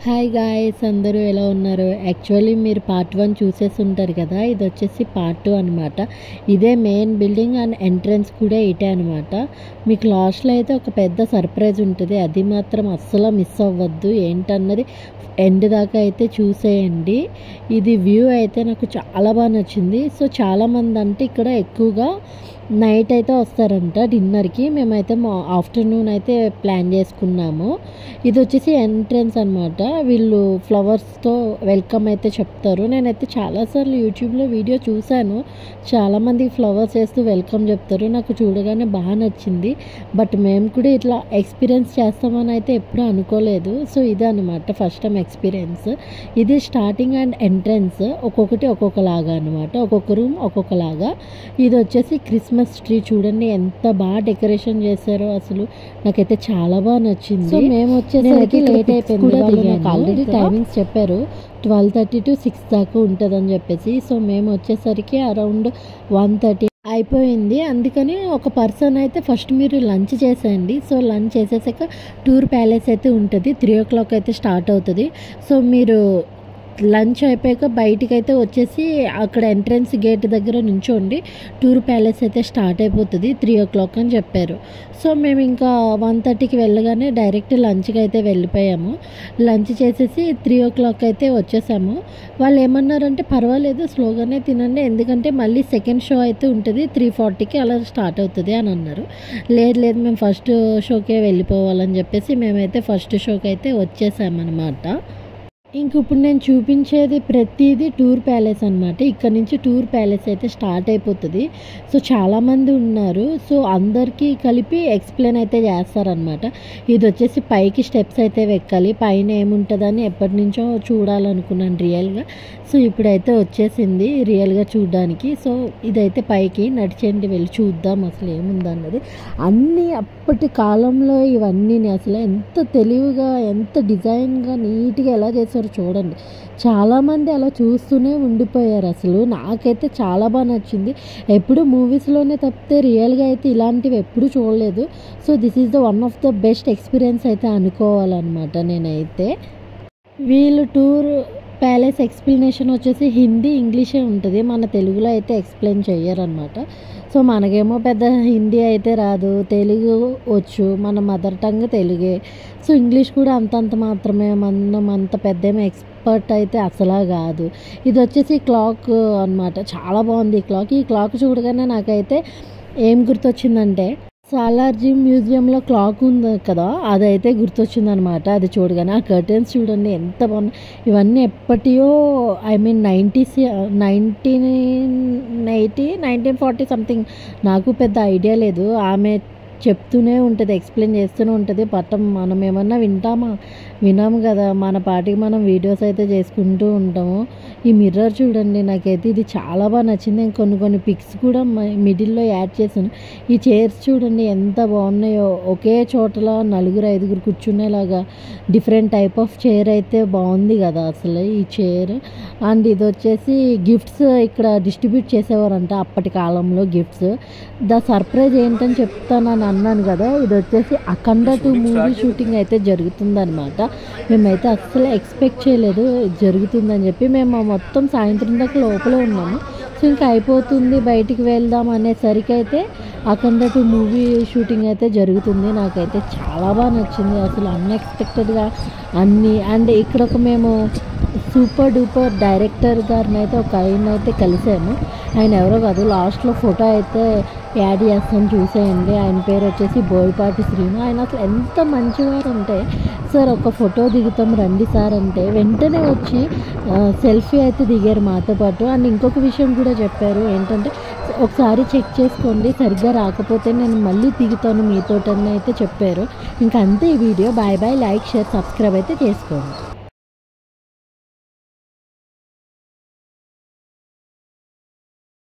Hi guys, అందరూ ఎలా ఉన్నారు? యాక్చువల్లీ మీరు పార్ట్ 1 చూసేసి ఉంటారు కదా. ఇది వచ్చేసి పార్ట్ 2 అనమాట. ఇదే మెయిన్ బిల్డింగ్ అండ్ ఎంట్రన్స్ కూడా ఇటే అనమాట. మీకు లాస్ట్లో అయితే ఒక పెద్ద సర్ప్రైజ్ ఉంటుంది, అది మాత్రం అస్సలు మిస్ అవ్వద్దు. ఏంటన్నది ఎండ్ దాకా అయితే చూసేయండి. ఇది వ్యూ అయితే నాకు చాలా బాగా నచ్చింది. సో చాలామంది అంటే ఇక్కడ ఎక్కువగా నైట్ అయితే వస్తారంట డిన్నర్కి. మేమైతే ఆఫ్టర్నూన్ అయితే ప్లాన్ చేసుకున్నాము. ఇది వచ్చేసి ఎంట్రన్స్ అనమాట. వీళ్ళు ఫ్లవర్స్తో వెల్కమ్ అయితే చెప్తారు. నేనైతే చాలాసార్లు యూట్యూబ్లో వీడియో చూశాను, చాలామంది ఫ్లవర్స్ వేస్తూ వెల్కమ్ చెప్తారు. నాకు చూడగానే బాగా నచ్చింది. బట్ మేము కూడా ఇట్లా ఎక్స్పీరియన్స్ చేస్తామని అయితే ఎప్పుడూ అనుకోలేదు. సో ఇదే అనమాట ఫస్ట్ టైం ఎక్స్పీరియన్స్. ఇది స్టార్టింగ్ అండ్ ఎంట్రన్స్ ఒక్కొక్కటి ఒక్కొక్కలాగా అనమాట, ఒక్కొక్క రూమ్ ఒక్కొక్కలాగా. ఇది వచ్చేసి క్రిస్మస్ ట్రీ చూడండి ఎంత బాగా డెకరేషన్ చేశారో, అసలు నాకైతే చాలా బాగా నచ్చింది. సో మేము వచ్చేసరికి లేట్ అయిపోయింది. నాకు ఆల్రెడీ టైమింగ్స్ చెప్పారు 12:30 to 6 దాకా ఉంటుందని చెప్పేసి. సో మేము వచ్చేసరికి అరౌండ్ 1:30 అయిపోయింది. అందుకని ఒక పర్సన్ అయితే ఫస్ట్ మీరు లంచ్ చేసేయండి. సో లంచ్ చేసేసాక టూర్ ప్యాలెస్ అయితే ఉంటుంది, 3 o'clock అయితే స్టార్ట్ అవుతుంది. సో మీరు లంచ్ అయిపోయాక బయటికి అయితే వచ్చేసి అక్కడ ఎంట్రన్స్ గేట్ దగ్గర నుంచోండి, టూర్ ప్యాలెస్ అయితే స్టార్ట్ అయిపోతుంది 3 o'clock అని చెప్పారు. సో మేము ఇంకా 1:30కి వెళ్ళగానే డైరెక్ట్ లంచ్కి అయితే వెళ్ళిపోయాము. లంచ్ చేసేసి 3 o'clock అయితే వచ్చేసాము. వాళ్ళు ఏమన్నారంటే పర్వాలేదు స్లోగానే తినండి, ఎందుకంటే మళ్ళీ సెకండ్ షో అయితే ఉంటుంది 3:40కి అలా స్టార్ట్ అవుతుంది అని అన్నారు. లేదు మేము ఫస్ట్ షోకే వెళ్ళిపోవాలని చెప్పేసి మేమైతే ఫస్ట్ షోకి అయితే వచ్చేసామన్నమాట. ఇంక ఇప్పుడు నేను చూపించేది ప్రతిదీ టూర్ ప్యాలెస్ అనమాట. ఇక్కడ నుంచి టూర్ ప్యాలెస్ అయితే స్టార్ట్ అయిపోతుంది. సో చాలామంది ఉన్నారు, సో అందరికీ కలిపి ఎక్స్ప్లెయిన్ అయితే చేస్తారనమాట. ఇది వచ్చేసి పైకి స్టెప్స్ అయితే ఎక్కాలి, పైన ఏముంటుందని ఎప్పటి నుంచో చూడాలనుకున్నాను రియల్గా. సో ఇప్పుడైతే వచ్చేసింది రియల్గా చూడడానికి. సో ఇదైతే పైకి నడిచేంటి వెళ్ళి చూద్దాం అసలు ఏముందన్నది. అన్నీ అప్పటి కాలంలో ఇవన్నీ అసలు ఎంత తెలివిగా ఎంత డిజైన్గా నీట్గా ఎలా చేశారు చూడండి. చాలామంది అలా చూస్తూనే ఉండిపోయారు. అసలు నాకైతే చాలా బాగా నచ్చింది. ఎప్పుడు మూవీస్లోనే తప్పితే రియల్గా అయితే ఇలాంటివి ఎప్పుడు చూడలేదు. So this is the one of the best experience అయితే అనుకోవాలన్నమాట నేనైతే. వీళ్ళు టూర్ ప్యాలెస్ ఎక్స్ప్లెనేషన్ వచ్చేసి హిందీ ఇంగ్లీషే ఉంటుంది, మన తెలుగులో అయితే ఎక్స్ప్లెయిన్ చెయ్యరనమాట. సో మనకేమో పెద్ద హిందీ అయితే రాదు, తెలుగు వచ్చు, మన మదర్ టంగ్ తెలుగే. సో ఇంగ్లీష్ కూడా అంతంత మాత్రమే, మనం అంత పెద్ద ఏమో ఎక్స్పర్ట్ అయితే అసలా కాదు. ఇది వచ్చేసి క్లాక్ అనమాట, చాలా బాగుంది ఈ క్లాక్ చూడగానే నాకైతే ఏం గుర్తొచ్చిందంటే సాలార్జీ మ్యూజియంలో క్లాక్ ఉంది కదా, అదైతే గుర్తొచ్చిందనమాట. అది చూడగానే ఆ కర్టెన్స్ చూడండి ఎంత బాగున్నాయి. ఇవన్నీ ఎప్పటియో ఐ మీన్ 1940 సంథింగ్, నాకు పెద్ద ఐడియా లేదు. ఆమె చెప్తూనే ఉంటుంది, ఎక్స్ప్లెయిన్ చేస్తూనే ఉంటుంది. మనం ఏమన్నా వినాము కదా, మన పాటికి మనం వీడియోస్ అయితే చేసుకుంటూ ఉంటాము. ఈ మిర్రర్ చూడండి, నాకైతే ఇది చాలా బాగా నచ్చింది. నేను కొన్ని పిక్స్ కూడా మిడిల్లో యాడ్ చేశాను. ఈ చైర్స్ చూడండి ఎంత బాగున్నాయో, ఒకే చోటలో 4-5 కూర్చునేలాగా డిఫరెంట్ టైప్ ఆఫ్ చైర్ అయితే బాగుంది కదా అసలు ఈ చైర్. అండ్ ఇది వచ్చేసి గిఫ్ట్స్ ఇక్కడ డిస్ట్రిబ్యూట్ చేసేవారంట అప్పటి కాలంలో గిఫ్ట్స్. ద సర్ప్రైజ్ ఏంటని చెప్తానని అన్నాను కదా, ఇది వచ్చేసి అఖండ 2 మూవీ షూటింగ్ అయితే జరుగుతుందనమాట. మేమైతే అస్సలు ఎక్స్పెక్ట్ చేయలేదు జరుగుతుందని చెప్పి. మేము మొత్తం సాయంత్రం దాకా లోపలే ఉన్నాము. సో ఇంకా అయిపోతుంది బయటికి వెళ్దాం అనేసరికి అయితే అఖండ 2 మూవీ షూటింగ్ అయితే జరుగుతుంది. నాకైతే చాలా బాగా నచ్చింది అసలు, అన్ఎక్స్పెక్టెడ్గా అన్నీ. అండ్ ఇక్కడ మేము సూపర్ డూపర్ డైరెక్టర్ గారిని అయితే ఒక ఆయన అయితే కలిసాము. ఆయన ఎవరో కాదు, లాస్ట్లో ఫోటో అయితే యాడ్ చేస్తాను చూసేయండి. ఆయన పేరు వచ్చేసి బోయపాటి శ్రీను. ఆయన అసలు ఎంత మంచివారు అంటే, సార్ ఒక ఫోటో దిగుతాం రండి సార్ అంటే వెంటనే వచ్చి సెల్ఫీ అయితే దిగారు మాతో పాటు. అండ్ ఇంకొక విషయం కూడా చెప్పారు ఏంటంటే, ఒకసారి చెక్ చేసుకోండి, సరిగ్గా రాకపోతే నేను మళ్ళీ దిగుతాను మీతోటని అయితే చెప్పారు. ఇంకా అంతే ఈ video. Bye, like, share, subscribe అయితే చేసుకోండి.